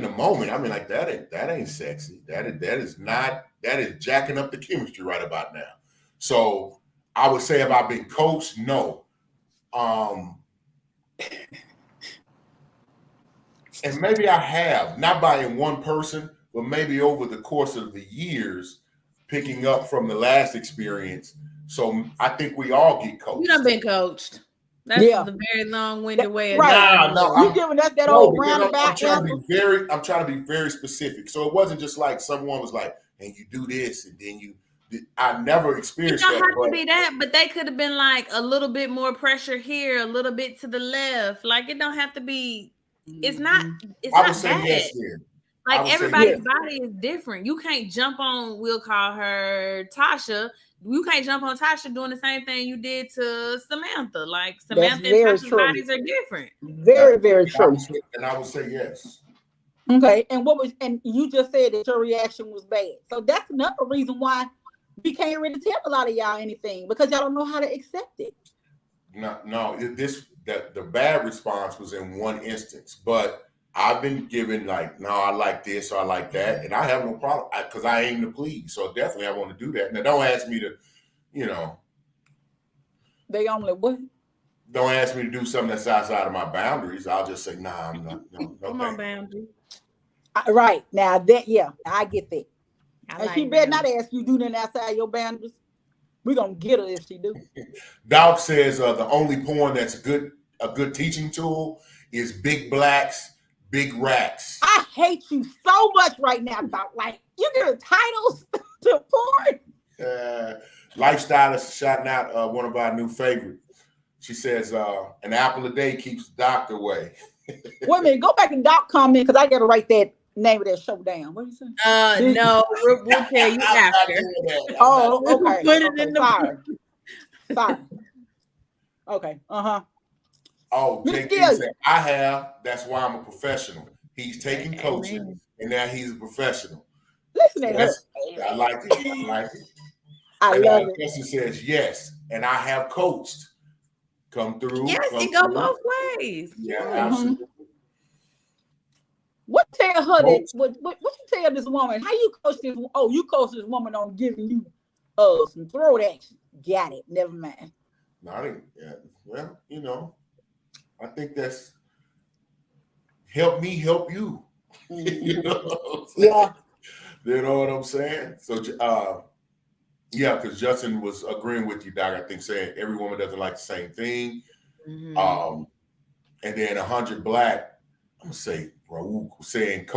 the moment. I mean, like that ain't sexy. That is jacking up the chemistry right about now. So I would say, have I been coached? No. And maybe I have, not by in one person, but maybe over the course of the years, picking up from the last experience. So I think we all get coached. You done been coached. That's the very long-winded way of you giving us that old roundabout. I'm trying to be very specific. So it wasn't just like someone was like, and you do this, and then I never experienced that. It don't have to be that, but they could have been like a little bit more pressure here, a little bit to the left. Like it don't have to be. It's not. I would say yes. Then. Like everybody's body is different. You can't jump on. We'll call her Tasha. You can't jump on Tasha doing the same thing you did to Samantha. Like Samantha and Tasha's bodies are different. Very, very true. And I would say yes. Okay. And you just said that your reaction was bad. So that's another reason why we can't really tell a lot of y'all anything, because y'all don't know how to accept it. No. The bad response was in one instance, but I've been given like, no, I like this or I like that, and I have no problem because I aim to please. So definitely I want to do that. Now don't ask me to, They only what? Don't ask me to do something that's outside of my boundaries. I'll just say, nah, I'm not. No, come on, boundaries. Right now, I get that. And she better not ask you to do nothing outside your boundaries. We're gonna get her if she do. Doc says the only porn that's a good teaching tool is Big Blacks, Big Rats. I hate you so much right now, Doc. Like you give titles to porn. Lifestylist shouting out one of our new favorites. She says an apple a day keeps the doctor away. Wait a minute, go back and Doc comment because I gotta write that name of that show down. What do you say? No, we'll tell you after. Okay. Put it in the Sorry. Okay. Oh, Jake said, I have. That's why I'm a professional. He's taking coaching, and now he's a professional. Listen to her. I like it. I like it. I love it. Justin says, yes, and I have coached. Come through. Yes, it go both ways. Yeah, absolutely. What tell her that? What you tell this woman? How you coach this? Oh, you coach this woman on giving you some throat action. Got it. Never mind. No, I didn't. Yeah, well, you know, I think that's help me help you. You know what I'm saying? Yeah. You know what I'm saying? So, yeah, because Justin was agreeing with you, Doc. I think saying every woman doesn't like the same thing. Mm-hmm. And then 100 Black. I'm gonna say Raul saying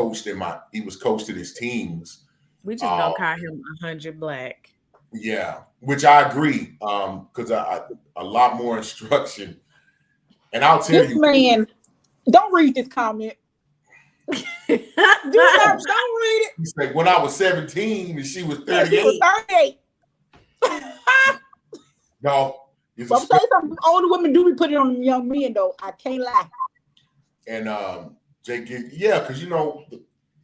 he was coached in his teams. We just gonna call him 100 Black. Yeah, which I agree. Because a lot more instruction. And I'll tell this you, man, don't read this comment. Don't read it. He's like, when I was 17 and she was 38. She was 38. No, I'm saying something. Older women do be putting it on them young men though. I can't lie. And Jake, yeah, because you know,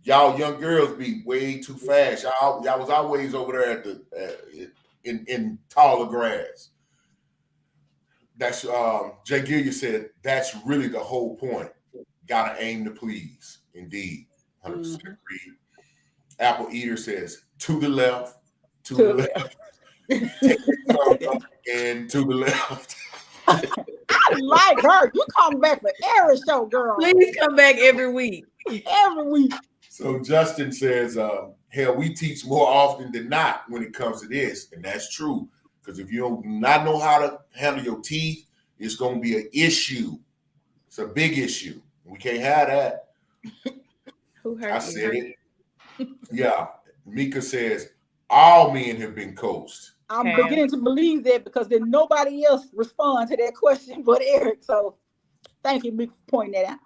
y'all young girls be way too fast. Y'all was always over there at the in taller grass. That's Jay Gilliard said that's really the whole point. Gotta aim to please. Indeed. 100% agree. Apple Eater says to the left, to the left. And to the left. I like her. You come back for every show, girl. Please come back every week. Every week. So Justin says, hell, we teach more often than not when it comes to this. And that's true. Because if you don't not know how to handle your teeth, it's going to be an issue. It's a big issue. We can't have that. Who hurt I you? said it. Yeah. Mika says, all men have been coached. I'm beginning to believe that because then nobody else responds to that question but Eric. So thank you, Mika, for pointing that out.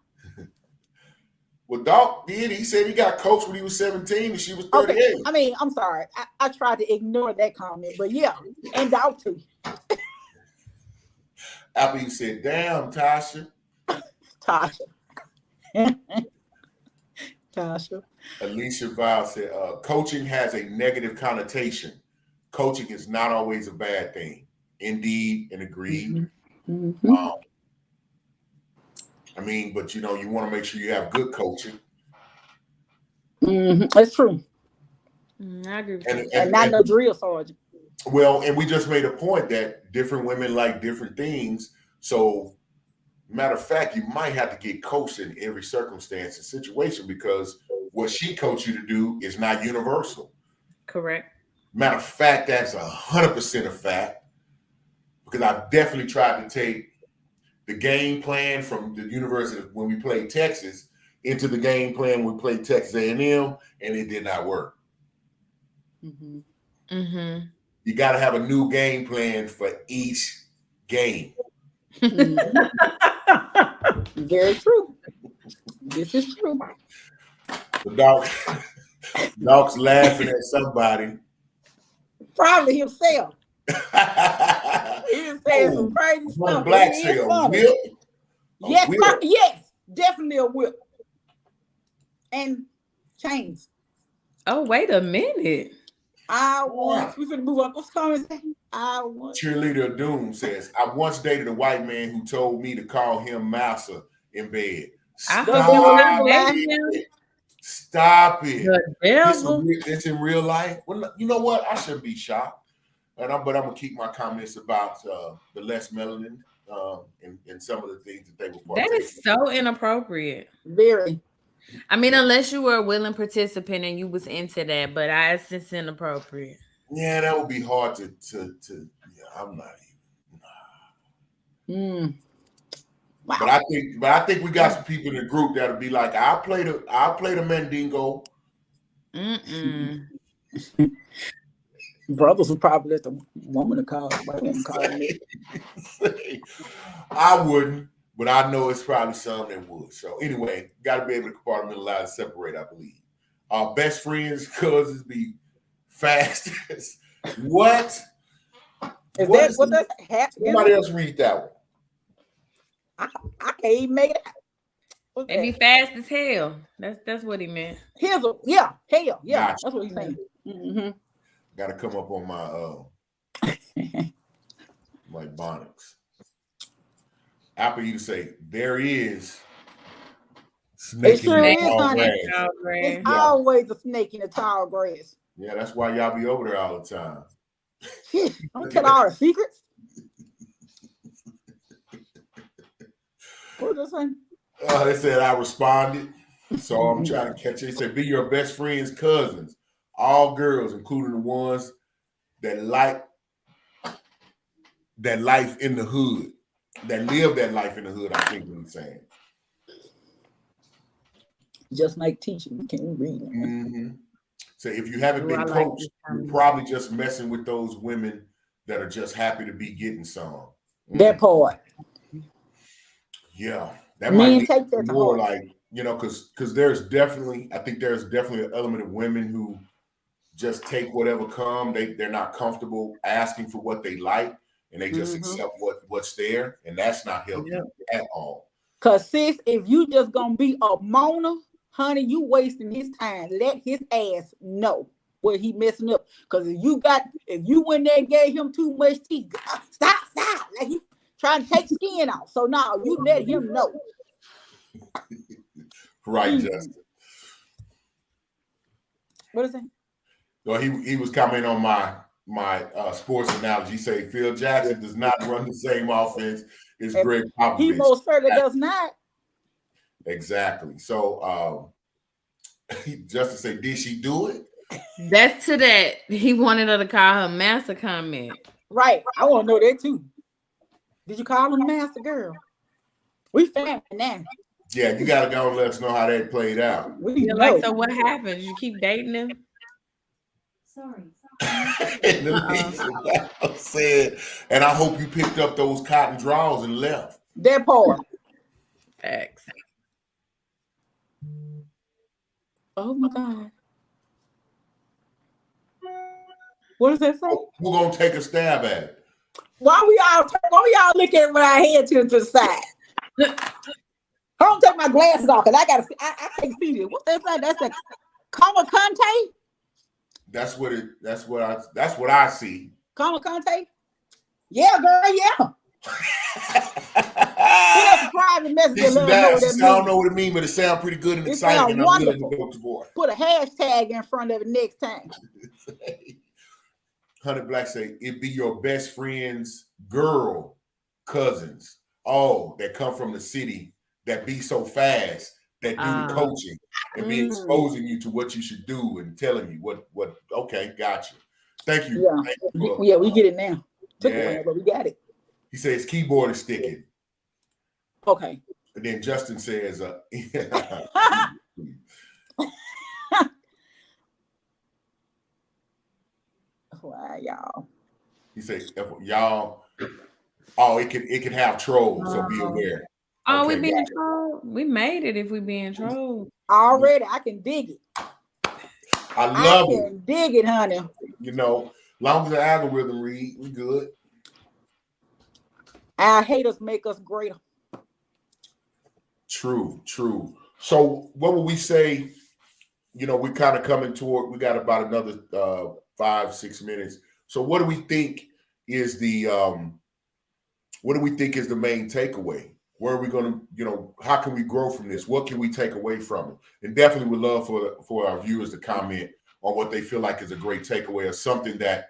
Well, Doc did. He said he got coached when he was 17 and she was 38. Okay. I mean, I'm sorry. I tried to ignore that comment, but yeah, and Doc too. After he said, damn, Tasha. Tasha. Alicia Val said, coaching has a negative connotation. Coaching is not always a bad thing. Indeed, and agreed. Mm-hmm. I mean, but you know, you want to make sure you have good coaching. Mm-hmm. That's true. I agree with and not no drill sergeant. Well, and we just made a point that different women like different things. So, matter of fact, you might have to get coached in every circumstance and situation because what she coached you to do is not universal. Correct. Matter of fact, that's 100% a fact because I've definitely tried to take the game plan from the university when we played Texas into the game plan when we played Texas A&M, and it did not work. Mm-hmm. Mm-hmm. You got to have a new game plan for each game. Mm-hmm. Very true. This is true. The dog's laughing at somebody. Probably himself. He just saying some crazy stuff. Black say a whip. Yes, yes, definitely a whip. And chains. Oh, wait a minute. We finna move on. What's coming? Cheerleader Doom says, I once dated a white man who told me to call him massa in bed. Stop it. It's in real life. Well, you know what? I shouldn't be shocked. But I'm gonna keep my comments about the less melanin and some of the things that they were. That is so inappropriate. Very. I mean, unless you were a willing participant and you was into that, but it's just inappropriate. Yeah, that would be hard to yeah, I'm not even. Wow. But I think we got some people in the group that'll be like, I'll play the Mandingo. Brothers would probably let the woman to call me. I wouldn't, but I know it's probably some that would. So anyway, got to be able to compartmentalize and separate, I believe. Best friends, cousins be fastest. What? What does happen? Somebody else read that one. I can't even make it out. They be fast as hell. That's what he meant. Hell, yeah. That's what he's saying. Mm-hmm. Got to come up on my my bonics. After you say there is snake in the tall grass. It's always a snake in the tall grass. Yeah, that's why y'all be over there all the time. Don't tell all the secrets. What was I saying? They said I responded, so I'm trying to catch it. They said be your best friend's cousins, all girls, including the ones that like that life in the hood, that live that life in the hood. I think what he's saying. Just like teaching, you can't read. Mm-hmm. So if you haven't been coached, you're probably just messing with those women that are just happy to be getting some. That part. Yeah, that might be more like, you know, because there's definitely an element of women who just take whatever come. They're not comfortable asking for what they like, and they just accept what's there, and that's not healthy at all. Cause sis, if you just gonna be a moaner, honey, you wasting his time. Let his ass know where he messing up. Cause if you went there and gave him too much teeth, stop, like he trying to take skin off. So now you let him know. Right, Justin. What is that? Well, he was commenting on my sports analogy. He said Phil Jackson does not run the same offense as Greg Popovich. He most certainly does not. Exactly. So Justin said, did she do it? That's to that. He wanted her to call her master comment. Right. I want to know that too. Did you call him master, girl? We family now. Yeah, you gotta go and let us know how that played out. Like, so what happened? You keep dating him? Sorry. And Alicia said, and I hope you picked up those cotton drawers and left. That part. Facts. Oh my God. What does that say? We're gonna take a stab at it. Why we all look at it with our head to the side? I don't take my glasses off because I can't see this. What's that? That's a Comma Conte? That's what I see. Comma Conte? Yeah, girl, yeah. That's a private message. I don't know what it means, but it sounds pretty good and exciting. And I'm willing to go to war. Put a hashtag in front of it next time. 100 Black say it be your best friend's girl cousins. Oh, that come from the city that be so fast that do the coaching and be exposing you to what you should do and telling you what. Okay, gotcha. Thank you. Yeah, Thank you. Yeah, we get it now. Took a while, but we got it. He says keyboard is sticking. Okay. And then Justin says, wow, y'all. He says, y'all, it can have trolls, so be aware. Oh, we being trolled. We made it if we being trolled. Already, I can dig it. I can dig it, honey. You know, long as the algorithm read, we good. Our haters make us greater. True. So what would we say? You know, we kind of coming toward, we got about another 5-6 minutes. So what do we think is the main takeaway? Where are we going to, you know, how can we grow from this? What can we take away from it? And definitely would love for our viewers to comment on what they feel like is a great takeaway or something that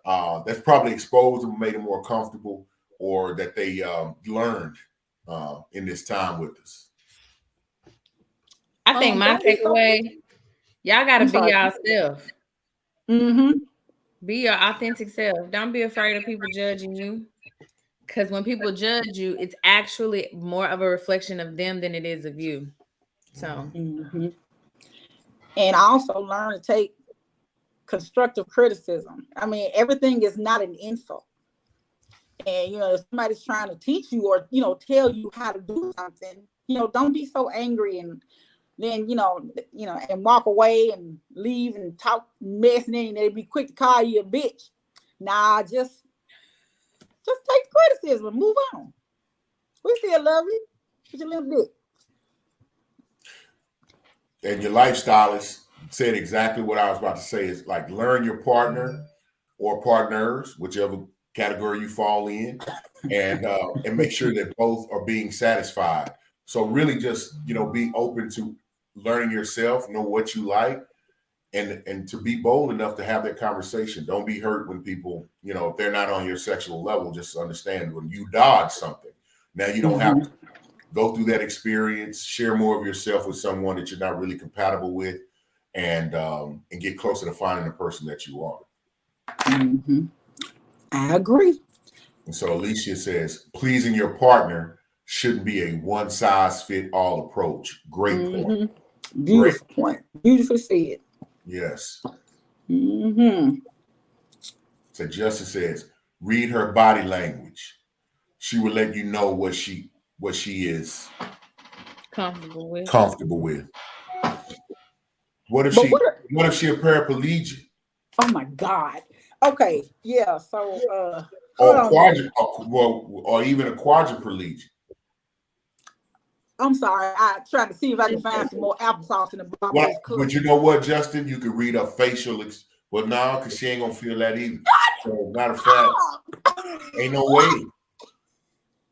that's probably exposed them, made them more comfortable, or that they learned in this time with us. I think my takeaway, y'all got to be yourself. Mm-hmm. Be your authentic self. Don't be afraid of people judging you. Because when people judge you, it's actually more of a reflection of them than it is of you. So, and also learn to take constructive criticism. I mean, everything is not an insult. And, you know, if somebody's trying to teach you or, you know, tell you how to do something, you know, don't be so angry and then, you know, and walk away and leave and talk mess, and then they'd be quick to call you a bitch. Nah, just take criticism, move on. We still love you. Just a little bit. And your lifestylist said exactly what I was about to say. Is like learn your partner or partners, whichever category you fall in, and make sure that both are being satisfied. So really, just be open to learning yourself, know what you like, and to be bold enough to have that conversation. Don't be hurt when people, if they're not on your sexual level. Just understand when you dodge something. Now you don't have to go through that experience, share more of yourself with someone that you're not really compatible with, and get closer to finding the person that you are. Mm-hmm. I agree. And so Alicia says, pleasing your partner shouldn't be a one-size-fit-all approach. Great point. Beautiful point. Beautiful said. Yes. Mm-hmm. So Justice says, read her body language. She will let you know what she is comfortable with. What if she a paraplegic? Oh my God. Okay. Yeah. So or even a quadriplegic. I'm sorry. I tried to see if I can find some more applesauce in the bottom. But you know what, Justin? You could read her facial. Well, no, because she ain't gonna feel that either. So, matter of fact, ain't no way.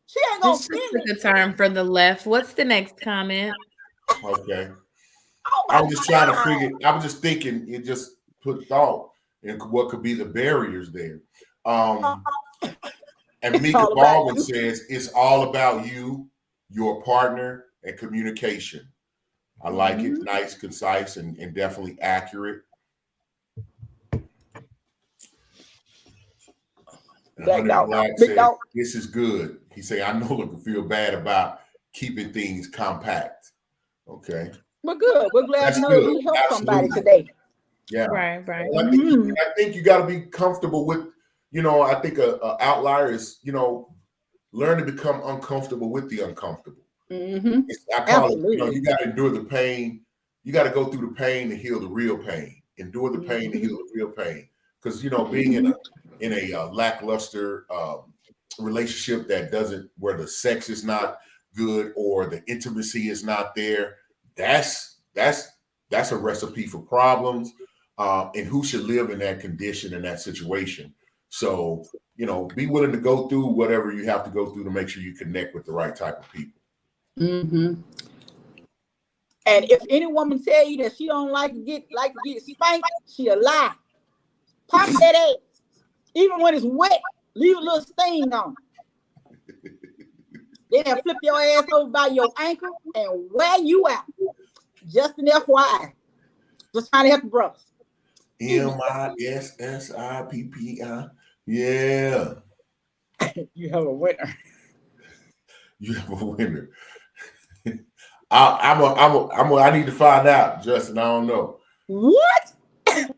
She ain't gonna feel it. This is a term for the left. What's the next comment? Okay. I was just trying to figure. I was just thinking. It just put thought in what could be the barriers there. And Mika Baldwin says it's all about you, your partner, and communication. I like it. Nice, concise, and definitely accurate. And Black said, this is good. He say, I no longer feel bad about keeping things compact. Okay. We're good. We're glad to know that we helped somebody today. Yeah. Right. I think you got to be comfortable with, I think a outlier is, learn to become uncomfortable with the uncomfortable. I call it, you got to endure the pain. You got to go through the pain to heal the real pain. Endure the pain to heal the real pain. Because, being in a lackluster relationship where the sex is not good or the intimacy is not there, that's a recipe for problems. And who should live in that condition, in that situation? So, be willing to go through whatever you have to go through to make sure you connect with the right type of people. And if any woman tell you that she don't like to get spanked, she a lie. Pop that ass. Even when it's wet, leave a little stain on it. Then flip your ass over by your ankle and wear you out. Just an FYI. Just trying to help the brothers. MISSIPPI. Yeah. You have a winner. You have a winner. I need to find out, Justin. I don't know. What?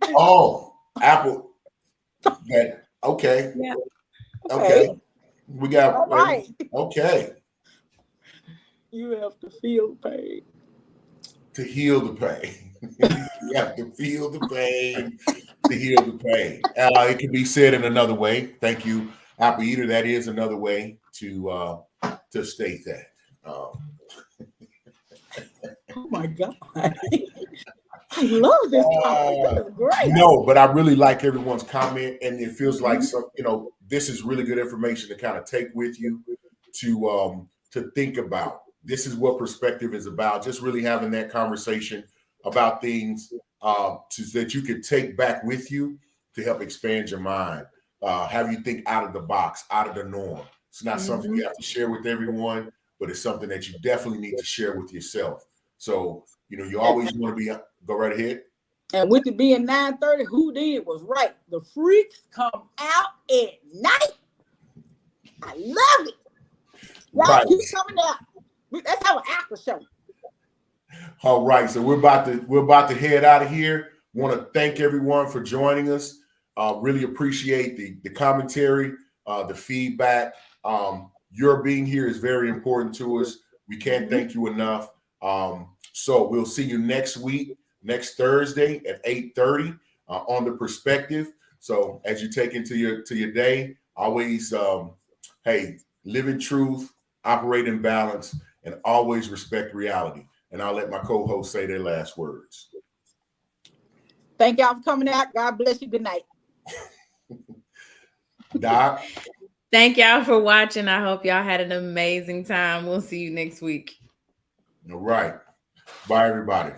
Oh, Apple. Okay. Yeah. Okay. We got all right. Okay. You have to feel the pain. To heal the pain. You have to feel the pain to heal the pain. It can be said in another way. Thank you, Apple Eater. That is another way to state that. Oh my God. I love this topic. This is great. No, but I really like everyone's comment, and it feels like this is really good information to kind of take with you to think about. This is what perspective is about. Just really having that conversation about things that you could take back with you to help expand your mind. Have you think out of the box, out of the norm. It's not something you have to share with everyone, but it's something that you definitely need to share with yourself. So, you always want to go right ahead. And with it being 9:30, who did was right. The freaks come out at night. I love it. Y'all keep coming out. Let's have an after show. All right, so we're about to head out of here. Want to thank everyone for joining us. Really appreciate the commentary, the feedback. Your being here is very important to us. We can't thank you enough. So we'll see you next week, next Thursday at 8:30 on The Perspective. So as you take into your day, always, live in truth, operate in balance, and always respect reality. And I'll let my co-host say their last words. Thank y'all for coming out. God bless you. Good night. Doc. Thank y'all for watching. I hope y'all had an amazing time. We'll see you next week. All right. Bye, everybody.